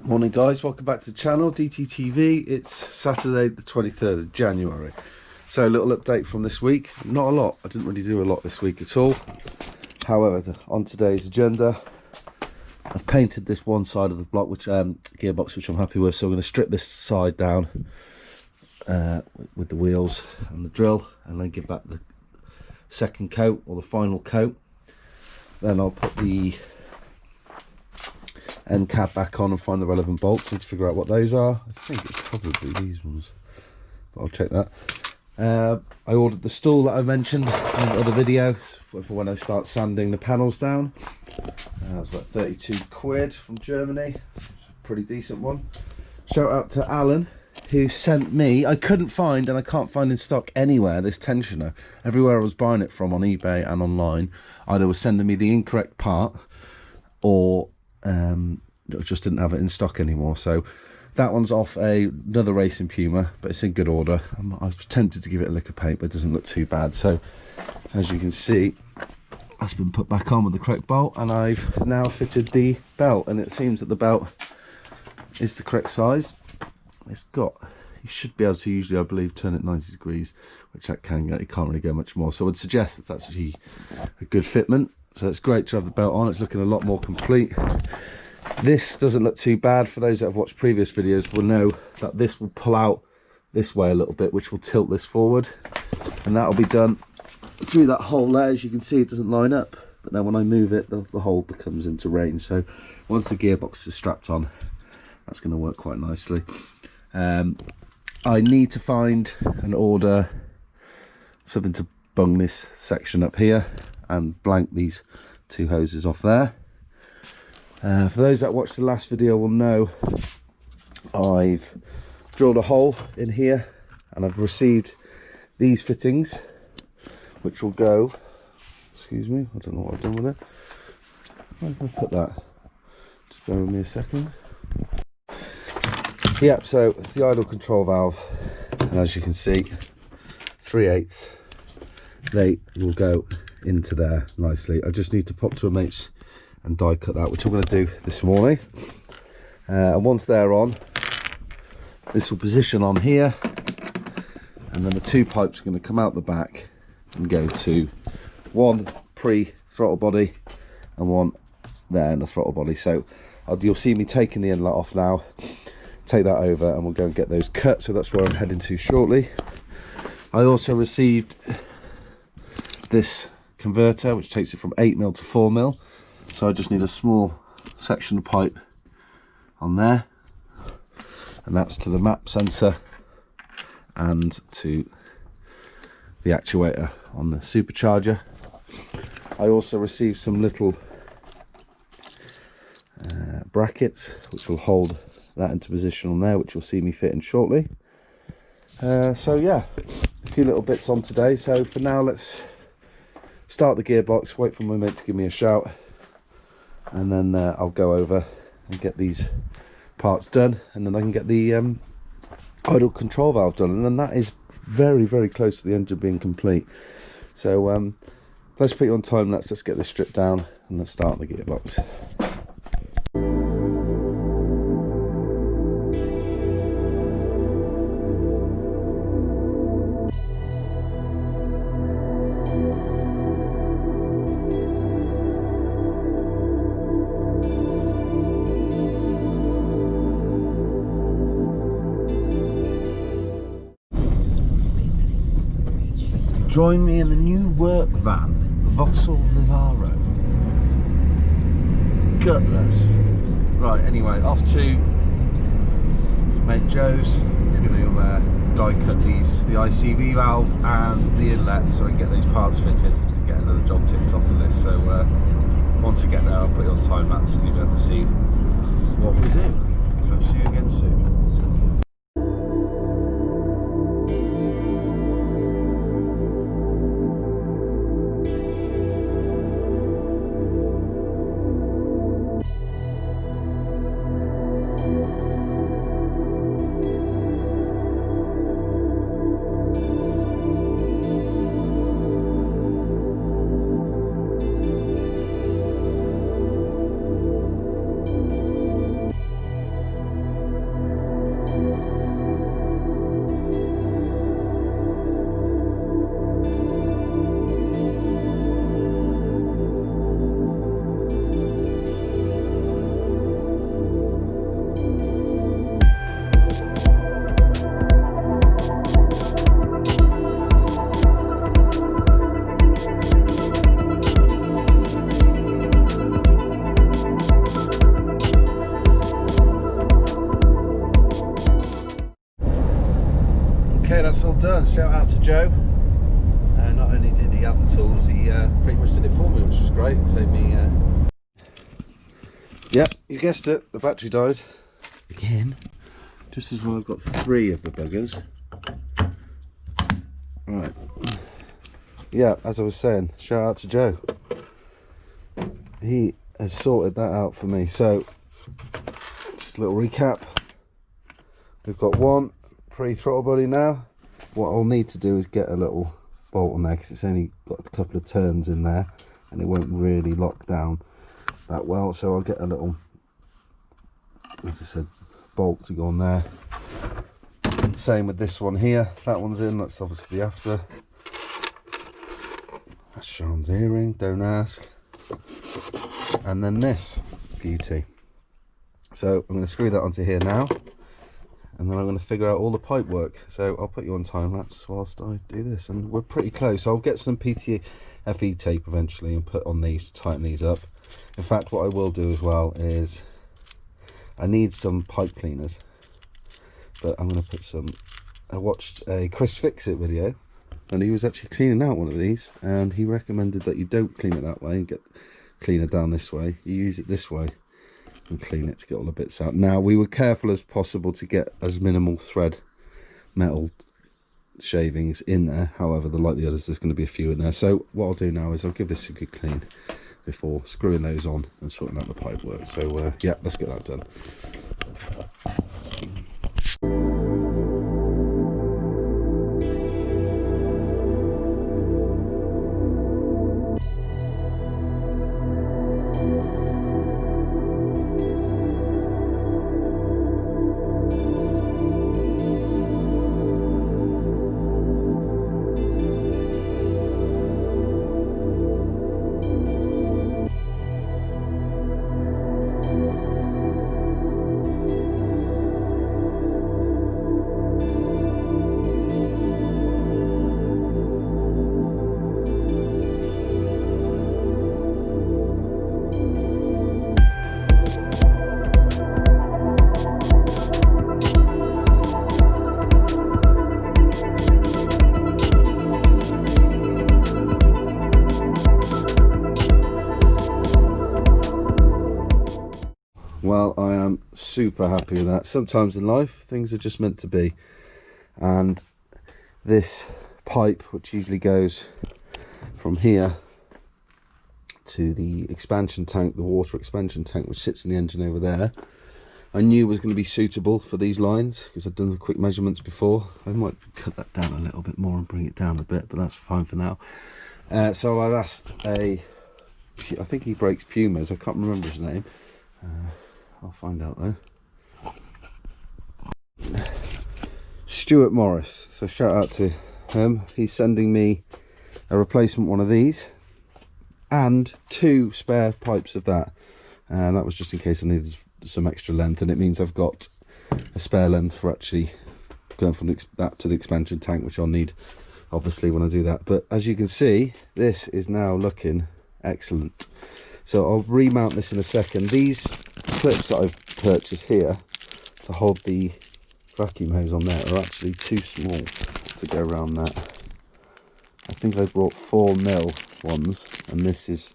Morning guys, welcome back to the channel, DTTV. It's Saturday the 23rd of January. So a little update from this week. Not a lot, I didn't really do a lot this week at all. However, on today's agenda, I've painted this one side of the block, which gearbox, which I'm happy with. So I'm going to strip this side down with the wheels and the drill, and then give that the second coat or the final coat. Then I'll put the end cap back on and find the relevant bolts. Need to figure out what those are. I think it's probably these ones, but I'll check that. I ordered the stool that I mentioned in the other video for when I start sanding the panels down. It was about 32 quid from Germany. Pretty decent one. Shout out to Alan, who sent me, I couldn't find, and I can't find in stock anywhere, this tensioner. Everywhere I was buying it from on eBay and online, either was sending me the incorrect part or just didn't have it in stock anymore. So that one's off another racing Puma, but it's in good order. I was tempted to give it a lick of paint, but it doesn't look too bad. So as you can see, that's been put back on with the correct bolt, and I've now fitted the belt, and it seems that the belt is the correct size. It's got, you should be able to usually, I believe, turn it 90 degrees, which that can go, it can't really go much more. So I would suggest that that's actually a good fitment. So it's great to have the belt on. It's looking a lot more complete. This doesn't look too bad. For those that have watched previous videos will know that this will pull out this way a little bit, which will tilt this forward, and that'll be done through that hole there. As you can see, it doesn't line up, but then when I move it, the hole becomes into range. So once the gearbox is strapped on, that's going to work quite nicely. I need to find and order something to bung this section up here and blank these two hoses off there. For those that watched the last video will know I've drilled a hole in here, and I've received these fittings, which will go, excuse me, I don't know what I've done with it. Where can I put that? Just bear with me a second. Yep, so it's the idle control valve, and as you can see, 3/8 they will go into there nicely. I just need to pop to a mate's and die cut that, which I'm going to do this morning. And once they're on, this will position on here, and then the two pipes are going to come out the back and go to one pre-throttle body and one there in the throttle body. So you'll see me taking the inlet off now, take that over, and we'll go and get those cut. So that's where I'm heading to shortly. I also received this converter, which takes it from 8mm to 4mm. So I just need a small section of pipe on there, and that's to the map sensor and to the actuator on the supercharger. I also received some little brackets which will hold that into position on there, which you'll see me fitting shortly. So yeah, a few little bits on today. So for now, let's start the gearbox, wait for my mate to give me a shout, and then I'll go over and get these parts done, and then I can get the idle control valve done, and then that is very, very close to the engine being complete. So let's put you on time lapse. Let's get this stripped down and let's start the gearbox. Join me in the new work van, Vossel Vivaro. Gutless. Right, anyway, off to mate Joe's. He's going to die cut the ICV valve and the inlet, so I can get those parts fitted, get another job ticked off the list. So once I get there, I'll put it on time lapse so you'll be able to see what we do. So I'll see you again soon. that's all done. Shout out to Joe. Not only did he have the tools, he pretty much did it for me, which was great. Saved me. Yep, you guessed it. The battery died again. Just as well, I've got 3 of the buggers. Right. Yeah, as I was saying, shout out to Joe. He has sorted that out for me. So, just a little recap. We've got one pre-throttle body now. What I'll need to do is get a little bolt on there because it's only got a couple of turns in there and it won't really lock down that well. So I'll get a little, as I said, bolt to go on there. Same with this one here. That one's in. That's obviously the after. That's Sean's earring. Don't ask. And then this beauty. So I'm going to screw that onto here now, and then I'm going to figure out all the pipe work. So I'll put you on time lapse whilst I do this, and we're pretty close. I'll get some PTFE tape eventually and put on these to tighten these up. In fact, what I will do as well is I need some pipe cleaners, but I'm going to put some. I watched a Chris Fixit video, and he was actually cleaning out one of these, and he recommended that you don't clean it that way and get cleaner down this way. You use it this way and clean it to get all the bits out. Now, we were careful as possible to get as minimal thread metal shavings in there. However, the likelihood is there's going to be a few in there. So what I'll do now is I'll give this a good clean before screwing those on and sorting out the pipe work. So yeah, let's get that done. Well, I am super happy with that. Sometimes in life, things are just meant to be. And this pipe, which usually goes from here to the expansion tank, the water expansion tank, which sits in the engine over there, I knew was going to be suitable for these lines because I'd done the quick measurements before. I might cut that down a little bit more and bring it down a bit, but that's fine for now. So I've asked I think he breaks Pumas, I can't remember his name. I'll find out though. Stuart Morris, so shout out to him. He's sending me a replacement one of these and 2 spare pipes of that, and that was just in case I needed some extra length, and it means I've got a spare length for actually going from that to the expansion tank, which I'll need obviously when I do that. But as you can see, this is now looking excellent. So I'll remount this in a second. These clips that I've purchased here to hold the vacuum hose on there are actually too small to go around that. I think I brought 4mm ones, and this is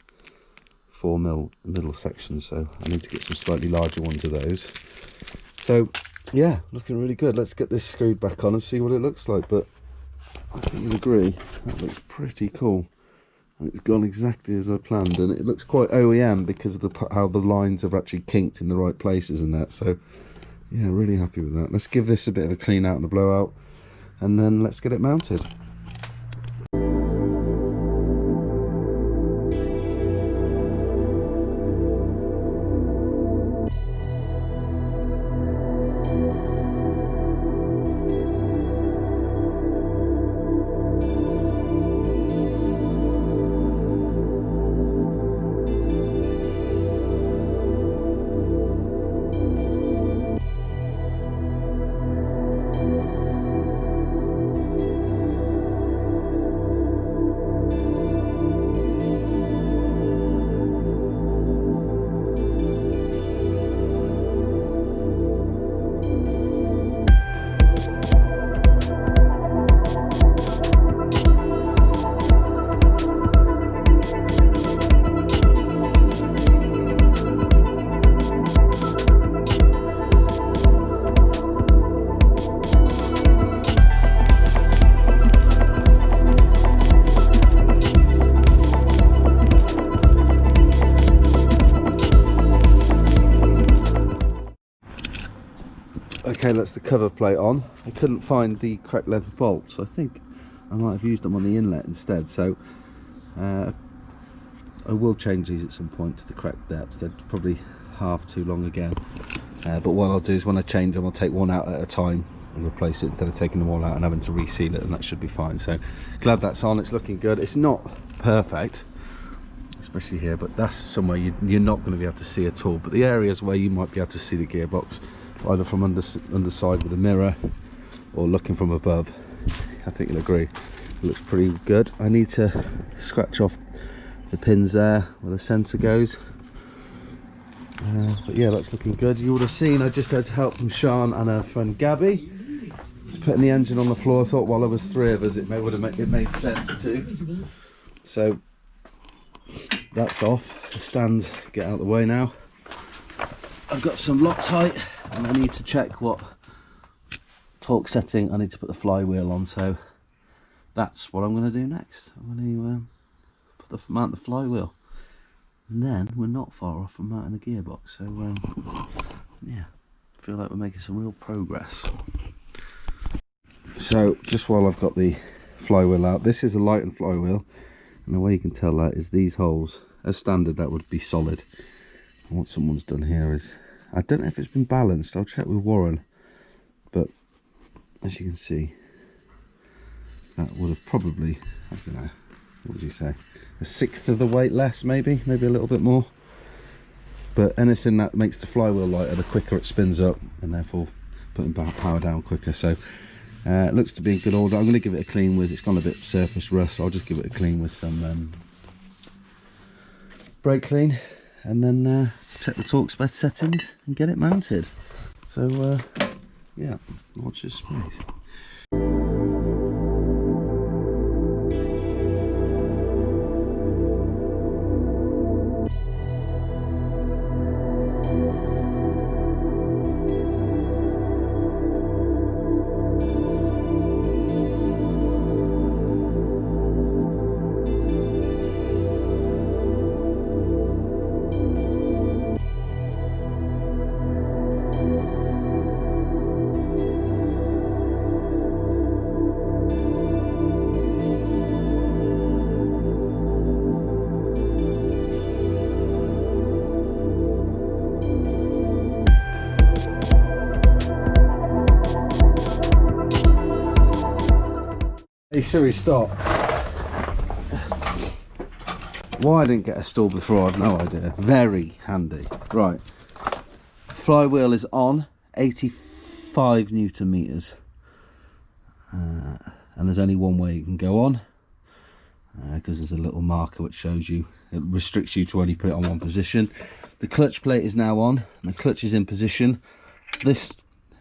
4mm middle section, so I need to get some slightly larger ones of those. So yeah, looking really good. Let's get this screwed back on and see what it looks like. But I think you'll agree that looks pretty cool. And it's gone exactly as I planned, and it looks quite OEM because of how the lines have actually kinked in the right places and that. So yeah, really happy with that. Let's give this a bit of a clean out and a blowout, and then let's get it mounted. Okay, that's the cover plate on. I couldn't find the correct length bolts. I think I might have used them on the inlet instead, so I will change these at some point to the correct depth. They're probably half too long again, but what I'll do is when I change them, I'll take one out at a time and replace it instead of taking them all out and having to reseal it, and that should be fine. So glad that's on. It's looking good. It's not perfect, especially here, but that's somewhere you're not going to be able to see at all. But the areas where you might be able to see the gearbox, either from underside with a mirror or looking from above, I think you'll agree it looks pretty good. I need to scratch off the pins there where the sensor goes, but yeah, that's looking good. You would have seen I just had help from Sean and her friend Gabby putting the engine on the floor. I thought while there was three of us it made sense too. So that's off. The stand, get out of the way now. I've got some Loctite and I need to check what torque setting I need to put the flywheel on, so that's what I'm going to do next. I'm going to mount the flywheel, and then we're not far off from mounting the gearbox. So yeah, I feel like we're making some real progress. So just while I've got the flywheel out, this is a lightened flywheel, and the way you can tell that is these holes, as standard that would be solid. And what someone's done here is, I don't know if it's been balanced, I'll check with Warren, but as you can see, that would have probably, I don't know, what would you say, a sixth of the weight less, maybe a little bit more. But anything that makes the flywheel lighter, the quicker it spins up, and therefore putting power down quicker. So it looks to be in good order. I'm going to give it a clean with, it's gone a bit surface rust, so I'll just give it a clean with some brake clean, and then check the torque spec settings and get it mounted. So yeah, watch this space. Hey Siri, stop. Why I didn't get a stall before, I've no idea. Very handy. Right, flywheel is on, 85 Newton meters, and there's only one way you can go on, because there's a little marker which shows you, it restricts you to only put it on one position. The clutch plate is now on, and the clutch is in position. This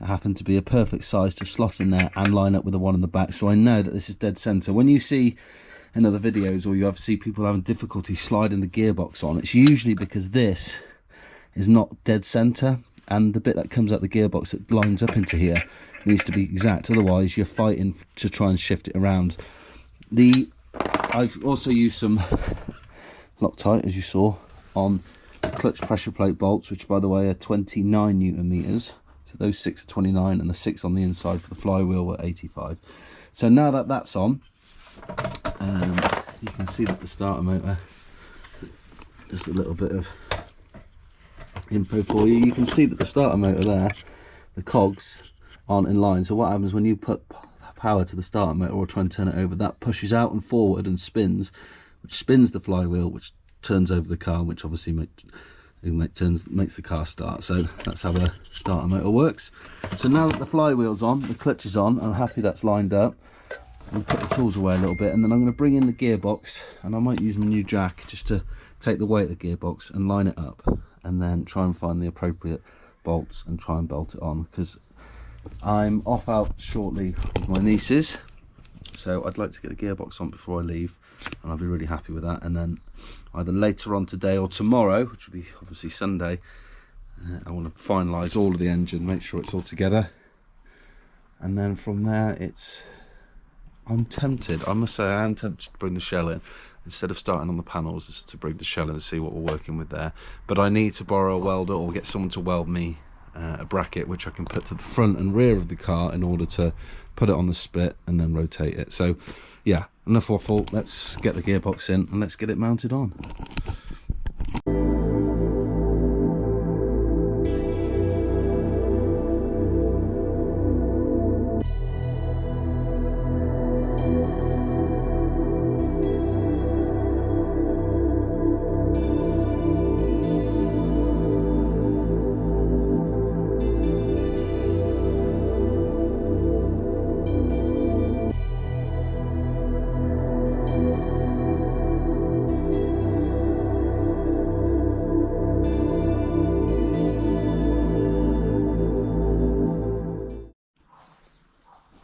happened to be a perfect size to slot in there and line up with the one in the back, so I know that this is dead center. When you see in other videos, or you have see people having difficulty sliding the gearbox on, it's usually because this is not dead center, and the bit that comes out the gearbox that lines up into here needs to be exact, otherwise you're fighting to try and shift it around. I've also used some Loctite, as you saw, on the clutch pressure plate bolts, which by the way are 29 Newton meters. Those 6 are 29 and the 6 on the inside for the flywheel were 85. So now that that's on, you can see that the starter motor, just a little bit of info for you. You can see that the starter motor there, the cogs aren't in line. So what happens when you put power to the starter motor or try and turn it over, that pushes out and forward and spins, which spins the flywheel, which turns over the car, which obviously makes the car start. So that's how the starter motor works. So now that the flywheel's on, the clutch is on, I'm happy that's lined up. I'll put the tools away a little bit, and then I'm going to bring in the gearbox, and I might use my new jack just to take the weight of the gearbox and line it up, and then try and find the appropriate bolts and try and bolt it on, because I'm off out shortly with my nieces, so I'd like to get the gearbox on before I leave, and I'll be really happy with that. And then either later on today or tomorrow, which will be obviously Sunday, I want to finalise all of the engine, make sure it's all together, and then from there I'm tempted, I must say I am tempted to bring the shell in instead of starting on the panels, is to bring the shell in and see what we're working with there. But I need to borrow a welder or get someone to weld me a bracket which I can put to the front and rear of the car in order to put it on the spit and then rotate it. So yeah, enough waffle, let's get the gearbox in and let's get it mounted on.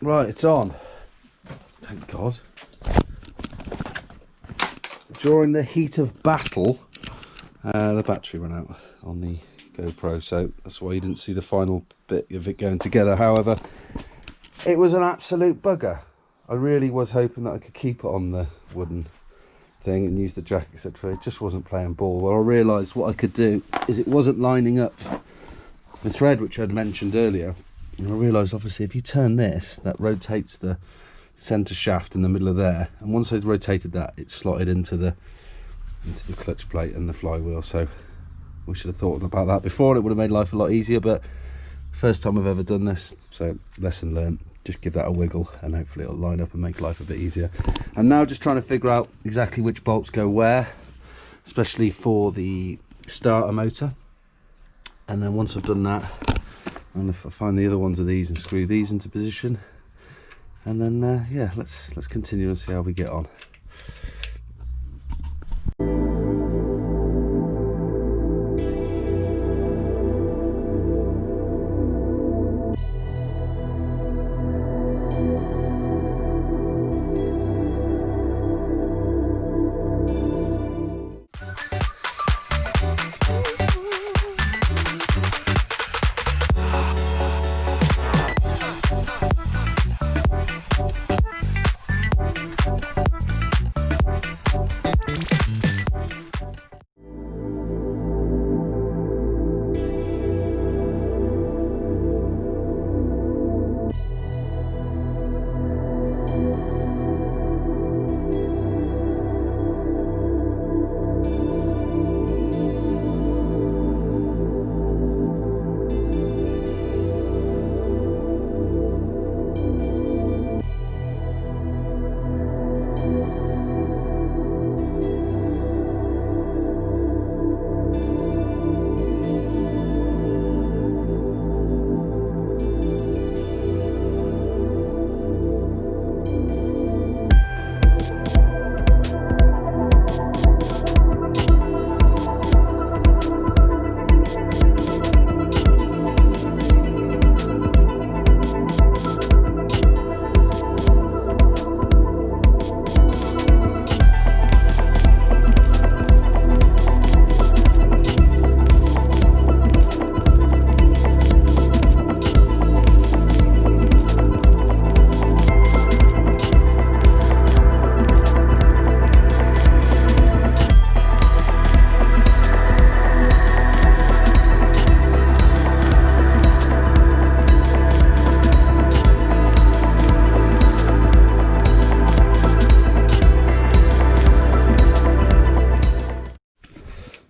Right, it's on. Thank God. During the heat of battle, the battery ran out on the GoPro, so that's why you didn't see the final bit of it going together. However, it was an absolute bugger. I really was hoping that I could keep it on the wooden thing and use the jack, etc. It just wasn't playing ball. Well, I realised what I could do is it wasn't lining up the thread which I'd mentioned earlier. And I realised, obviously, if you turn this, that rotates the centre shaft in the middle of there, and once I'd rotated that, it slotted into the clutch plate and the flywheel. So we should have thought about that before, and it would have made life a lot easier. But first time I've ever done this, so lesson learned. Just give that a wiggle and hopefully it'll line up and make life a bit easier. I'm now just trying to figure out exactly which bolts go where, especially for the starter motor. And then once I've done that, and if I find the other ones of these and screw these into position, and then yeah, let's continue and see how we get on.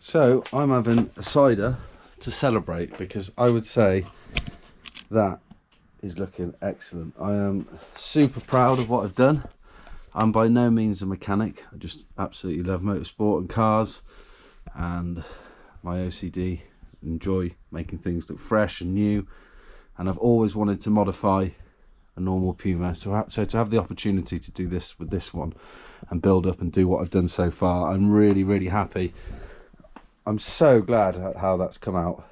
So I'm having a cider to celebrate because I would say that is looking excellent. I am super proud of what I've done. I'm by no means a mechanic. I just absolutely love motorsport and cars, and my OCD enjoy making things look fresh and new, and I've always wanted to modify a normal Puma, so to have the opportunity to do this with this one and build up and do what I've done so far, I'm really happy. I'm so glad at how that's come out.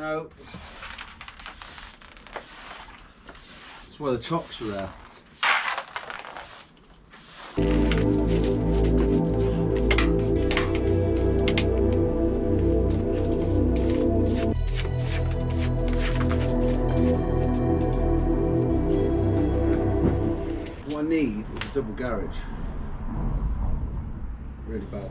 No. That's where the chocks were there. What I need is a double garage. Really badly.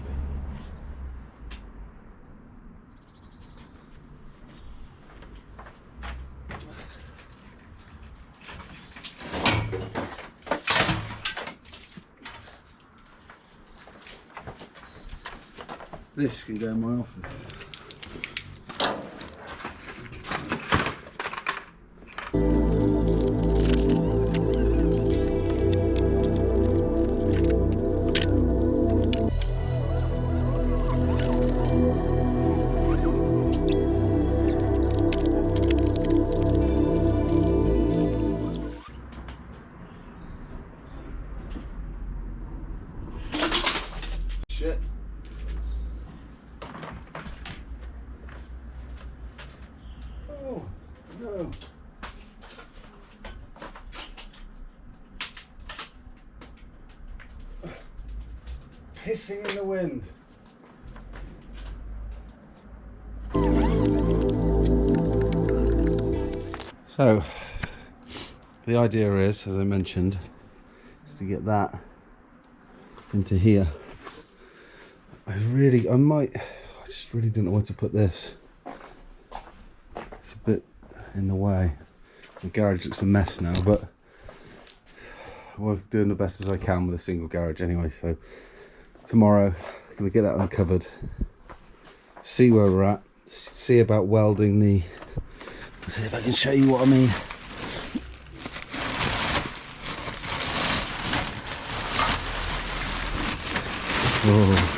This can go in my office. Shit. Oh, no. Pissing in the wind. So, the idea is, as I mentioned, is to get that into here. I just really don't know where to put this. It's a bit in the way. The garage looks a mess now, but we're doing the best as I can with a single garage anyway. So tomorrow I'm going to get that uncovered, see where we're at, see about welding the, let's see if I can show you what I mean. Oh,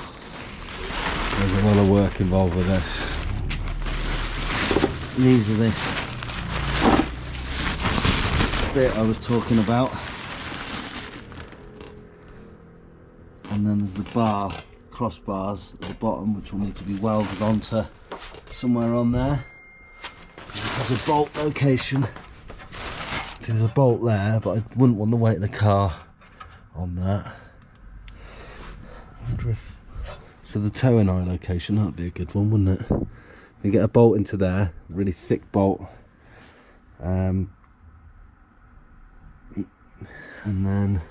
there's a lot of work involved with this. These are the bit I was talking about, and then there's the crossbars at the bottom, which will need to be welded onto somewhere on there. There's a bolt location. So there's a bolt there, but I wouldn't want the weight of the car on that. I wonder if, so the towing eye location, that'd be a good one, wouldn't it? You get a bolt into there, really thick bolt, and then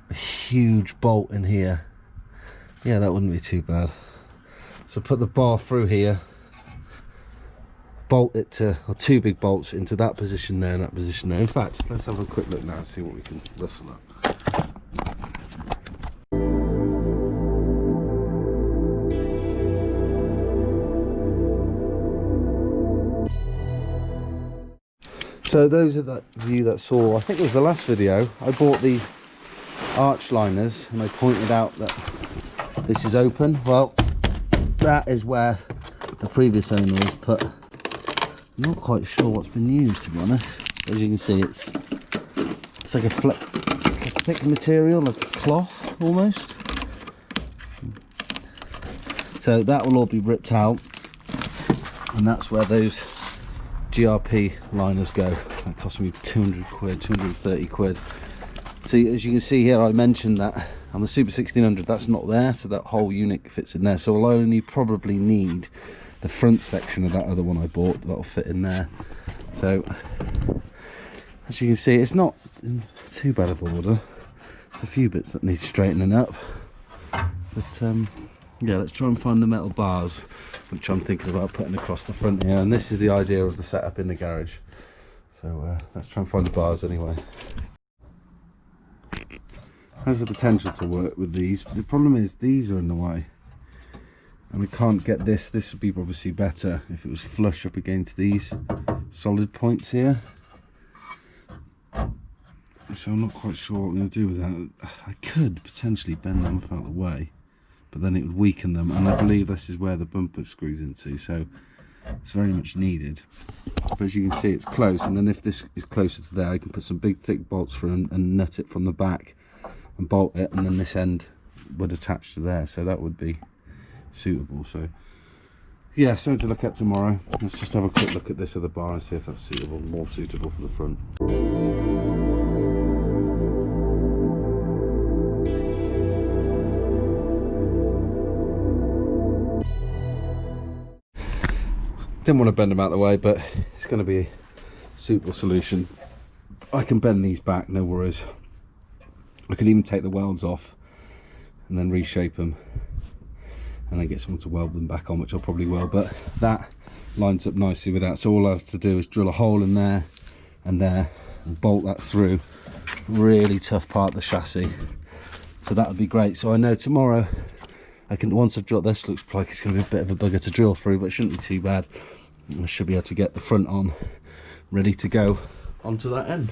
a huge bolt in here. Yeah, that wouldn't be too bad. So put the bar through here, bolt it to, or two big bolts into that position there and that position there. In fact, let's have a quick look now and see what we can rustle up. So those of you that saw, I think it was the last video, I bought the arch liners and I pointed out that this is open. Well, that is where the previous owner has put. I'm not quite sure what's been used, to be honest. As you can see, it's like a thick material, like a cloth almost. So that will all be ripped out, and that's where those GRP liners go. That cost me 200 quid, 230 quid. See, as you can see here, I mentioned that on the Super 1600 that's not there, so that whole unit fits in there. So I'll only probably need the front section of that other one I bought that'll fit in there. So as you can see, it's not in too bad of order. There's a few bits that need straightening up, but yeah, let's try and find the metal bars, which I'm thinking about putting across the front here. And this is the idea of the setup in the garage. So let's try and find the bars anyway. Has the potential to work with these, but the problem is these are in the way. And I can't get this. This would be obviously better if it was flush up against these solid points here. So I'm not quite sure what I'm going to do with that. I could potentially bend them up out of the way, but then it would weaken them, and I believe this is where the bumper screws into, so it's very much needed. But as you can see, it's close, and then if this is closer to there, I can put some big thick bolts through and nut it from the back and bolt it, and then this end would attach to there, so that would be suitable. So yeah, something to look at tomorrow. Let's just have a quick look at this other bar and see if that's suitable, more suitable for the front. Didn't want to bend them out of the way, but it's going to be a suitable solution. I can bend these back, no worries. I can even take the welds off and then reshape them and then get someone to weld them back on, which I'll probably will, but that lines up nicely with that. So all I have to do is drill a hole in there and there and bolt that through. Really tough part of the chassis, so that would be great. So I know tomorrow I can, once I've drilled this, looks like it's going to be a bit of a bugger to drill through, but it shouldn't be too bad. I should be able to get the front on ready to go onto that end,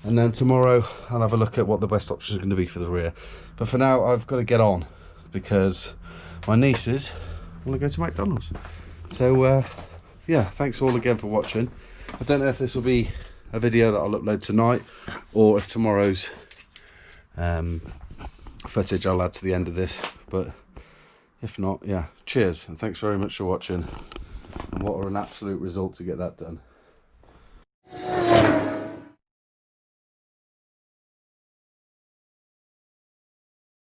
and then tomorrow I'll have a look at what the best options are going to be for the rear. But for now I've got to get on because my nieces want to go to McDonald's. So yeah, thanks all again for watching. I don't know if this will be a video that I'll upload tonight or if tomorrow's footage I'll add to the end of this, but if not, yeah, cheers and thanks very much for watching. And what an absolute result to get that done.